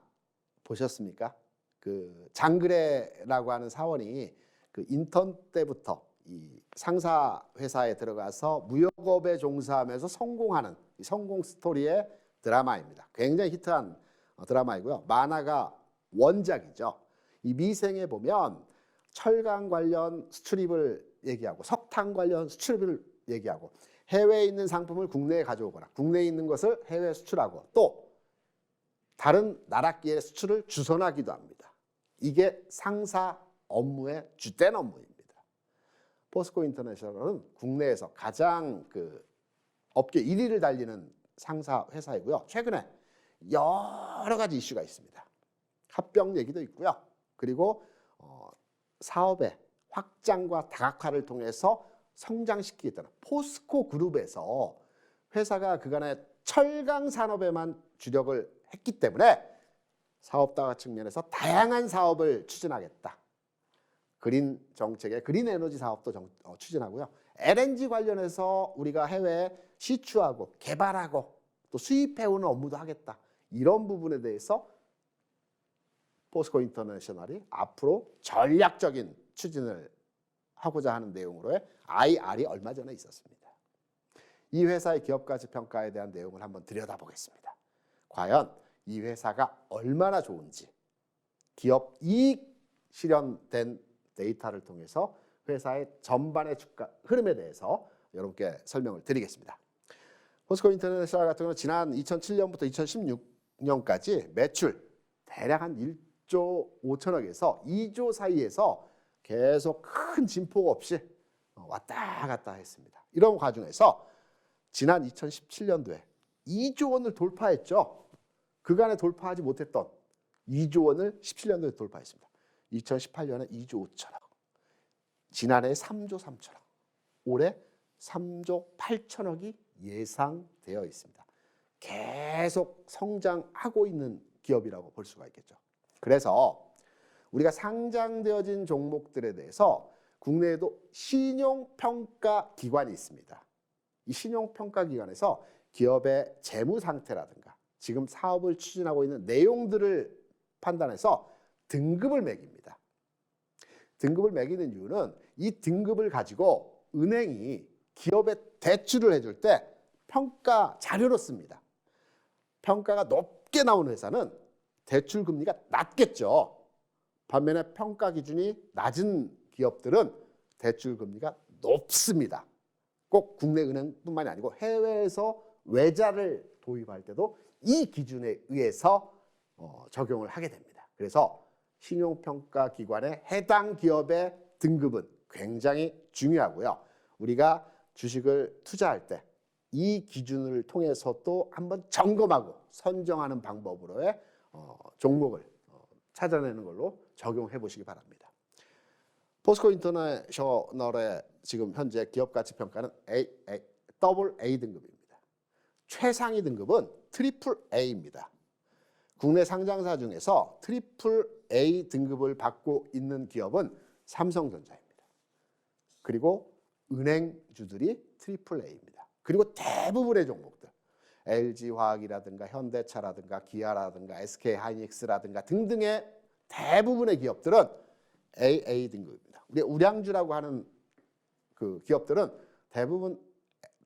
보셨습니까? 그 장그래라고 하는 사원이 그 인턴 때부터 이 상사 회사에 들어가서 무역업에 종사하면서 성공하는 이 성공 스토리의 드라마입니다. 굉장히 히트한 드라마이고요. 만화가 원작이죠. 이 미생에 보면 철강 관련 수출입을 얘기하고 석탄 관련 수출입을 얘기하고 해외에 있는 상품을 국내에 가져오거나 국내에 있는 것을 해외에 수출하고 또 다른 나라끼리 수출을 주선하기도 합니다. 이게 상사 업무의 주된 업무입니다. 포스코 인터내셔널은 국내에서 가장 그 업계 1위를 달리는 상사 회사이고요. 최근에 여러 가지 이슈가 있습니다. 합병 얘기도 있고요. 그리고 사업의 확장과 다각화를 통해서 성장시키겠다는 포스코 그룹에서 회사가 그간의 철강 산업에만 주력을 했기 때문에 사업 다각 측면에서 다양한 사업을 추진하겠다. 그린 정책의 그린 에너지 사업도 추진하고요. LNG 관련해서 우리가 해외에 시추하고 개발하고 또 수입해오는 업무도 하겠다. 이런 부분에 대해서 포스코 인터내셔널이 앞으로 전략적인 추진을 하고자 하는 내용으로의 IR이 얼마 전에 있었습니다. 이 회사의 기업가치 평가에 대한 내용을 한번 들여다보겠습니다. 과연 이 회사가 얼마나 좋은지 기업 이익 실현된 데이터를 통해서 회사의 전반의 주가 흐름에 대해서 여러분께 설명을 드리겠습니다. 포스코 인터내셔널 같은 경우는 지난 2007년부터 2016년까지 매출 대략 한 1조 5천억에서 2조 사이에서 계속 큰 진폭 없이 왔다 갔다 했습니다. 이런 과정에서 지난 2017년도에 2조 원을 돌파했죠. 그간에 돌파하지 못했던 2조 원을 17년도에 돌파했습니다. 2018년에 2조 5천억, 지난해 3조 3천억, 올해 3조 8천억이 예상되어 있습니다. 계속 성장하고 있는 기업이라고 볼 수가 있겠죠. 그래서 우리가 상장되어진 종목들에 대해서 국내에도 신용평가 기관이 있습니다. 이 신용평가 기관에서 기업의 재무 상태라든가 지금 사업을 추진하고 있는 내용들을 판단해서 등급을 매깁니다. 등급을 매기는 이유는 이 등급을 가지고 은행이 기업에 대출을 해줄 때 평가 자료로 씁니다. 평가가 높게 나오는 회사는 대출 금리가 낮겠죠. 반면에 평가 기준이 낮은 기업들은 대출 금리가 높습니다. 꼭 국내 은행뿐만이 아니고 해외에서 외자를 도입할 때도 이 기준에 의해서 적용을 하게 됩니다. 그래서 신용평가 기관의 해당 기업의 등급은 굉장히 중요하고요. 우리가 주식을 투자할 때 이 기준을 통해서도 한번 점검하고 선정하는 방법으로의 종목을 찾아내는 걸로 적용해 보시기 바랍니다. 포스코 인터내셔널의 지금 현재 기업가치 평가는 더블 A 등급입니다. 최상위 등급은 트리플 A입니다. 국내 상장사 중에서 트리플 A 등급을 받고 있는 기업은 삼성전자입니다. 그리고 은행주들이 트리플 A입니다. 그리고 대부분의 종목들 LG화학이라든가 현대차라든가 기아라든가 SK하이닉스라든가 등등의 대부분의 기업들은 AA 등급입니다. 우리 우량주라고 하는 그 기업들은 대부분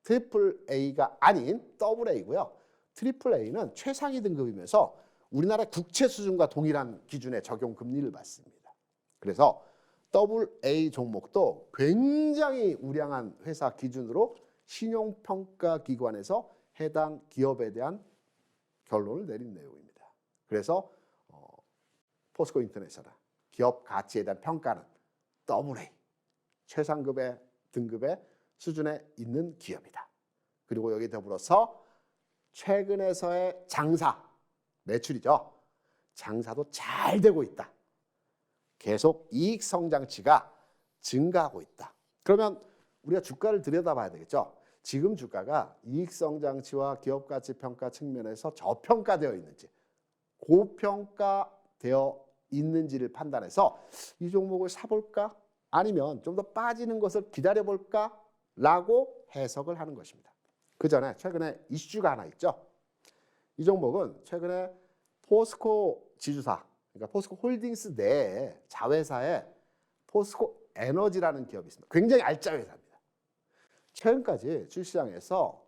트리플 A가 아닌 더블 A고요. 트리플 A는 최상위 등급이면서 우리나라 국채 수준과 동일한 기준의 적용 금리를 받습니다. 그래서 더블 A 종목도 굉장히 우량한 회사 기준으로 신용평가 기관에서 해당 기업에 대한 결론을 내린 내용입니다. 그래서 포스코 인터내셔널 기업 가치에 대한 평가는 더블 A 최상급의 등급의 수준에 있는 기업이다. 그리고 여기 더불어서 최근에서의 장사 매출이죠. 장사도 잘 되고 있다. 계속 이익 성장치가 증가하고 있다. 그러면 우리가 주가를 들여다봐야 되겠죠. 지금 주가가 이익 성장치와 기업 가치 평가 측면에서 저평가되어 있는지 고평가되어 있는지를 판단해서 이 종목을 사볼까? 아니면 좀 더 빠지는 것을 기다려볼까? 라고 해석을 하는 것입니다. 그 전에 최근에 이슈가 하나 있죠. 이 종목은 최근에 포스코 지주사, 그러니까 포스코 홀딩스 내에 자회사에 포스코 에너지라는 기업이 있습니다. 굉장히 알짜 회사입니다. 최근까지 주식시장에서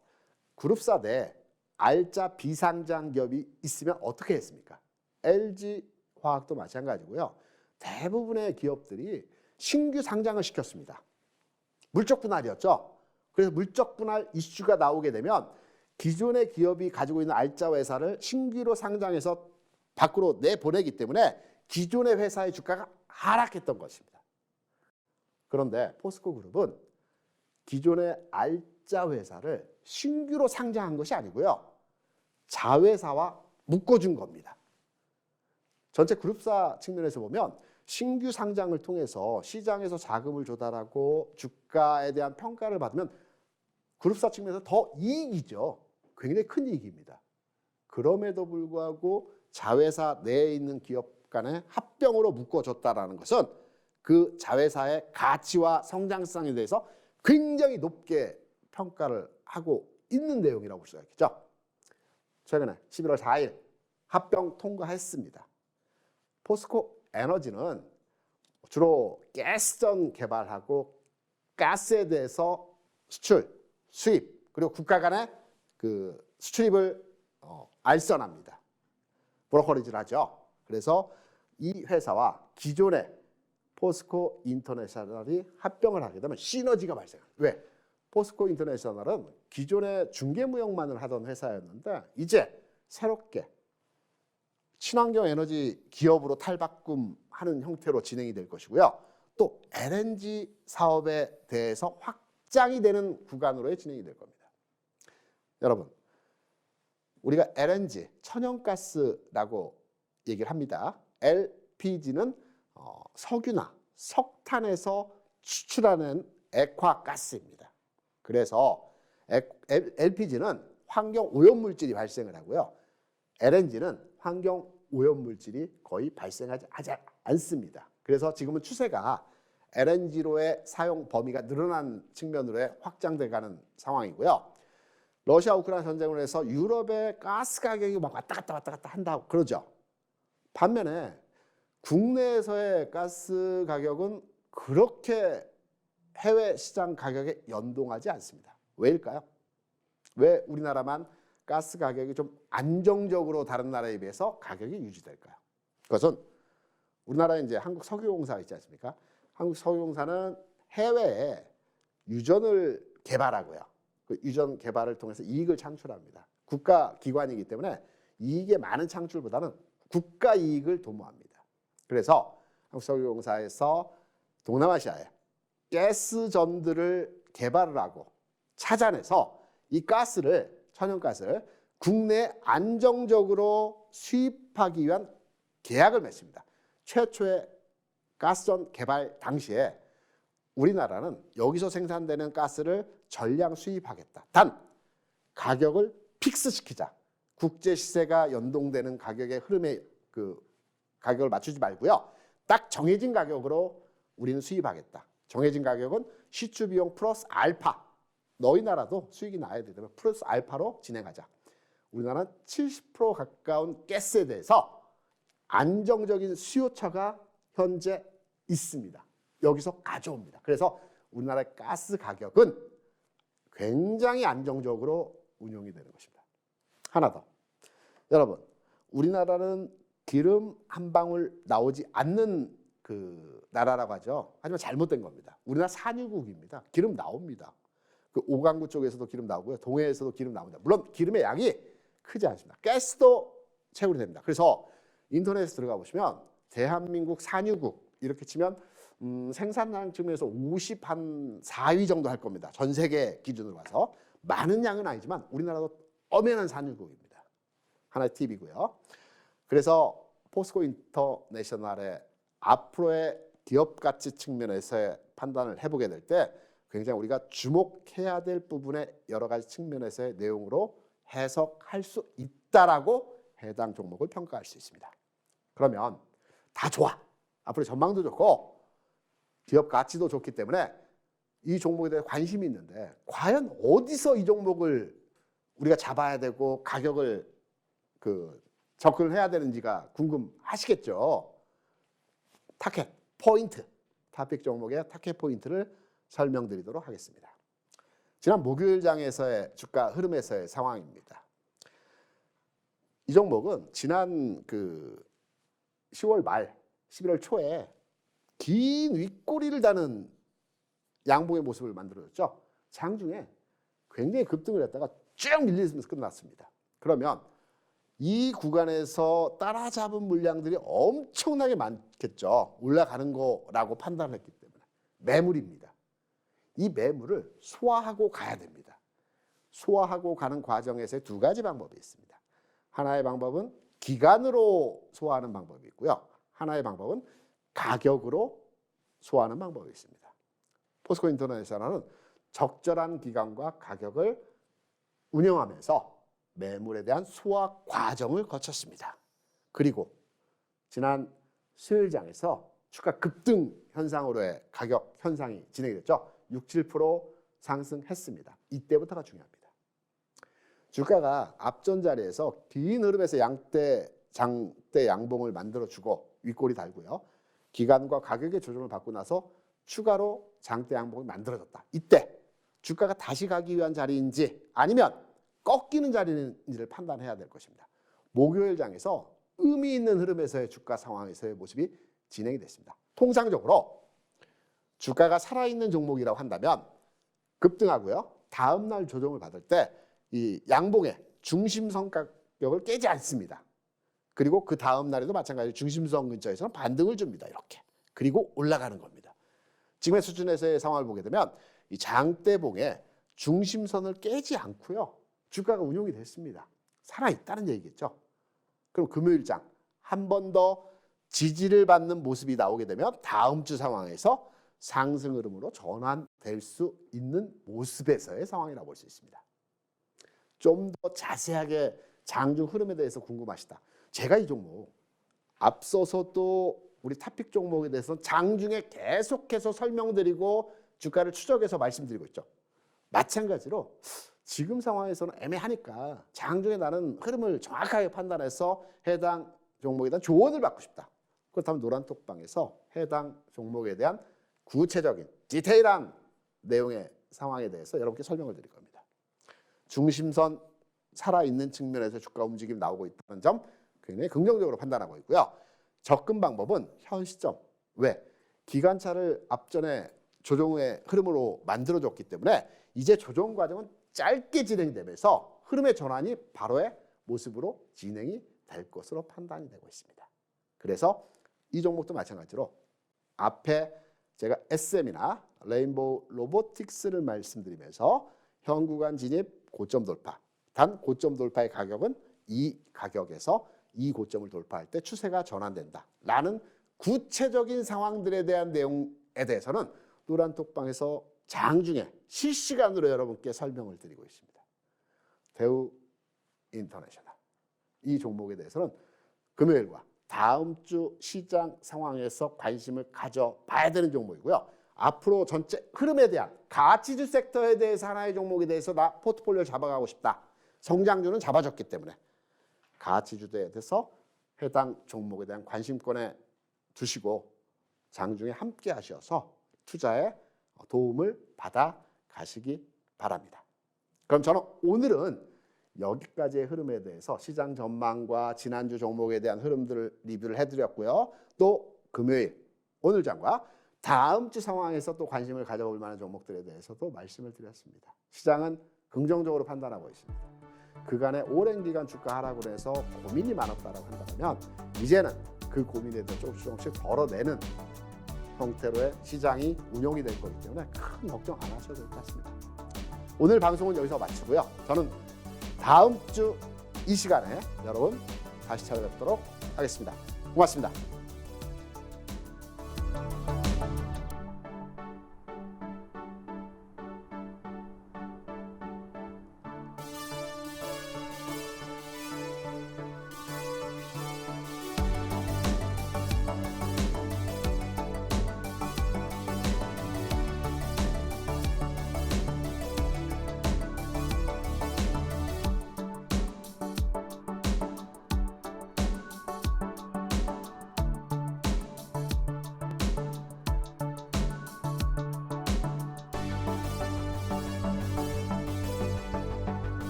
그룹사 내 알짜 비상장 기업이 있으면 어떻게 했습니까? LG화학도 마찬가지고요. 대부분의 기업들이 신규 상장을 시켰습니다. 물적 분할이었죠. 그래서 물적 분할 이슈가 나오게 되면 기존의 기업이 가지고 있는 알짜 회사를 신규로 상장해서 밖으로 내보내기 때문에 기존의 회사의 주가가 하락했던 것입니다. 그런데 포스코 그룹은 기존의 알짜 회사를 신규로 상장한 것이 아니고요. 자회사와 묶어준 겁니다. 전체 그룹사 측면에서 보면 신규 상장을 통해서 시장에서 자금을 조달하고 주가에 대한 평가를 받으면 그룹사 측면에서 더 이익이죠. 굉장히 큰 이익입니다. 그럼에도 불구하고 자회사 내에 있는 기업 간의 합병으로 묶어줬다는 것은 그 자회사의 가치와 성장성에 대해서 굉장히 높게 평가를 하고 있는 내용이라고 볼 수가 있겠죠. 최근에 11월 4일 합병 통과했습니다. 포스코 에너지는 주로 가스전 개발하고 가스에 대해서 수출, 수입 그리고 국가 간의 그 수출입을 알선합니다. 브로커리지를 하죠. 그래서 이 회사와 기존의 포스코 인터내셔널이 합병을 하게 되면 시너지가 발생합니다. 왜? 포스코 인터내셔널은 기존의 중개무역만을 하던 회사였는데 이제 새롭게 친환경 에너지 기업으로 탈바꿈하는 형태로 진행이 될 것이고요. 또 LNG 사업에 대해서 확장이 되는 구간으로의 진행이 될 겁니다. 여러분, 우리가 LNG, 천연가스라고 얘기를 합니다. LPG는 석유나 석탄에서 추출하는 액화가스입니다. 그래서 LPG는 환경 오염물질이 발생을 하고요. LNG는 환경 오염물질이 거의 발생하지 않습니다. 그래서 지금은 추세가 LNG로의 사용 범위가 늘어난 측면으로 확장돼가는 상황이고요. 러시아 우크라이나 전쟁을 해서 유럽의 가스 가격이 막 왔다 갔다 한다고 그러죠. 반면에 국내에서의 가스 가격은 그렇게 해외 시장 가격에 연동하지 않습니다. 왜일까요? 왜 우리나라만 가스 가격이 좀 안정적으로 다른 나라에 비해서 가격이 유지될까요? 그것은 우리나라에 이제 한국석유공사 있지 않습니까? 한국석유공사는 해외에 유전을 개발하고요. 그 유전 개발을 통해서 이익을 창출합니다. 국가 기관이기 때문에 이익의 많은 창출보다는 국가 이익을 도모합니다. 그래서 한국석유공사에서 동남아시아에 가스전들을 개발을 하고 찾아내서 이 가스를 천연가스를 국내에 안정적으로 수입하기 위한 계약을 맺습니다. 최초의 가스전 개발 당시에 우리나라는 여기서 생산되는 가스를 전량 수입하겠다. 단 가격을 픽스시키자. 국제 시세가 연동되는 가격의 흐름에 그 가격을 맞추지 말고요. 딱 정해진 가격으로 우리는 수입하겠다. 정해진 가격은 시추 비용 플러스 알파. 너희 나라도 수익이 나야 되면 플러스 알파로 진행하자. 우리나라는 70% 가까운 가스에 대해서 안정적인 수요처가 현재 있습니다. 여기서 가져옵니다. 그래서 우리나라의 가스 가격은 굉장히 안정적으로 운용이 되는 것입니다. 하나 더. 여러분, 우리나라는 기름 한 방울 나오지 않는 그 나라라고 하죠. 하지만 잘못된 겁니다. 우리나라 산유국입니다. 기름 나옵니다. 그 오강구 쪽에서도 기름 나오고요. 동해에서도 기름 나옵니다. 물론 기름의 양이 크지 않습니다. 가스도 채굴이 됩니다. 그래서 인터넷에 들어가 보시면 대한민국 산유국 이렇게 치면 생산량 측면에서 54위 정도 할 겁니다. 전 세계 기준으로 봐서. 많은 양은 아니지만 우리나라도 엄연한 산유국입니다. 하나의 팁이고요. 그래서 포스코 인터내셔널의 앞으로의 기업 가치 측면에서의 판단을 해보게 될 때 굉장히 우리가 주목해야 될 부분의 여러 가지 측면에서의 내용으로 해석할 수 있다라고 해당 종목을 평가할 수 있습니다. 그러면 다 좋아. 앞으로 전망도 좋고 기업 가치도 좋기 때문에 이 종목에 대해 관심이 있는데 과연 어디서 이 종목을 우리가 잡아야 되고 가격을 접근을 해야 되는지가 궁금하시겠죠. 타겟, 포인트. 탑픽 종목의 타켓 포인트를 설명드리도록 하겠습니다. 지난 목요일 장에서의 주가 흐름에서의 상황입니다. 이 종목은 지난 10월 말 11월 초에 긴 윗꼬리를 다는 양봉의 모습을 만들어줬죠. 장중에 굉장히 급등을 했다가 쭉 밀리면서 끝났습니다. 그러면 이 구간에서 따라잡은 물량들이 엄청나게 많겠죠. 올라가는 거라고 판단했기 때문에. 매물입니다. 이 매물을 소화하고 가야 됩니다. 소화하고 가는 과정에서 두 가지 방법이 있습니다. 하나의 방법은 기간으로 소화하는 방법이 있고요. 하나의 방법은 가격으로 소화하는 방법이 있습니다. 포스코 인터내셔널은 적절한 기간과 가격을 운영하면서 매물에 대한 소화 과정을 거쳤습니다. 그리고 지난 수요일장에서 주가 급등 현상으로의 가격 현상이 진행이 됐죠. 6, 7% 상승했습니다. 이때부터가 중요합니다. 주가가 앞전 자리에서 긴 흐름에서 장대 양봉을 만들어주고 윗골이 달고요. 기간과 가격의 조정을 받고 나서 추가로 장대 양봉이 만들어졌다. 이때 주가가 다시 가기 위한 자리인지 아니면 꺾이는 자리인지를 판단해야 될 것입니다. 목요일 장에서 의미 있는 흐름에서의 주가 상황에서의 모습이 진행이 됐습니다. 통상적으로 주가가 살아있는 종목이라고 한다면 급등하고요. 다음 날 조정을 받을 때 이 양봉의 중심선 가격을 깨지 않습니다. 그리고 그 다음 날에도 마찬가지로 중심선 근처에서는 반등을 줍니다. 이렇게. 그리고 올라가는 겁니다. 지금의 수준에서의 상황을 보게 되면 이 장대봉의 중심선을 깨지 않고요. 주가가 운용이 됐습니다. 살아있다는 얘기겠죠. 그럼 금요일장 한 번 더 지지를 받는 모습이 나오게 되면 다음 주 상황에서 상승 흐름으로 전환될 수 있는 모습에서의 상황이라고 볼 수 있습니다. 좀 더 자세하게 장중 흐름에 대해서 궁금하시다. 제가 이 종목 앞서서도 우리 탑픽 종목에 대해서 장중에 계속해서 설명드리고 주가를 추적해서 말씀드리고 있죠. 마찬가지로 지금 상황에서는 애매하니까 장중에 나는 흐름을 정확하게 판단해서 해당 종목에 대한 조언을 받고 싶다. 그렇다면 노란톡방에서 해당 종목에 대한 구체적인 디테일한 내용의 상황에 대해서 여러분께 설명을 드릴 겁니다. 중심선 살아있는 측면에서 주가 움직임이 나오고 있다는 점 굉장히 긍정적으로 판단하고 있고요. 접근 방법은 현 시점. 왜? 기관차를 앞전에 조정의 흐름으로 만들어줬기 때문에 이제 조정 과정은 짧게 진행되면서 흐름의 전환이 바로의 모습으로 진행이 될 것으로 판단이 되고 있습니다. 그래서 이 종목도 마찬가지로 앞에 제가 SM이나 레인보우 로보틱스를 말씀드리면서 현 구간 진입 고점 돌파. 단 고점 돌파의 가격은 이 가격에서 이 고점을 돌파할 때 추세가 전환된다라는 구체적인 상황들에 대한 내용에 대해서는 노란톡방에서 장중에 실시간으로 여러분께 설명을 드리고 있습니다. 대우 인터내셔널. 이 종목에 대해서는 금요일과 다음 주 시장 상황에서 관심을 가져봐야 되는 종목이고요. 앞으로 전체 흐름에 대한 가치주 섹터에 대해서 하나의 종목에 대해서 나 포트폴리오를 잡아가고 싶다. 성장주는 잡아줬기 때문에 가치주에 대해서 해당 종목에 대한 관심권에 두시고 장중에 함께 하셔서 투자에 도움을 받아 가시기 바랍니다. 그럼 저는 오늘은 여기까지의 흐름에 대해서 시장 전망과 지난주 종목에 대한 흐름들을 리뷰를 해드렸고요. 또 금요일 오늘 장과 다음 주 상황에서 또 관심을 가져볼 만한 종목들에 대해서도 말씀을 드렸습니다. 시장은 긍정적으로 판단하고 있습니다. 그간의 오랜 기간 주가 하락으로 해서 고민이 많았다고 한다면 이제는 그 고민에 대해서 조금씩 덜어내는 형태로의 시장이 운용이 될 거기 때문에 큰 걱정 안 하셔도 될 것 같습니다. 오늘 방송은 여기서 마치고요. 저는 다음 주 이 시간에 여러분 다시 찾아뵙도록 하겠습니다. 고맙습니다.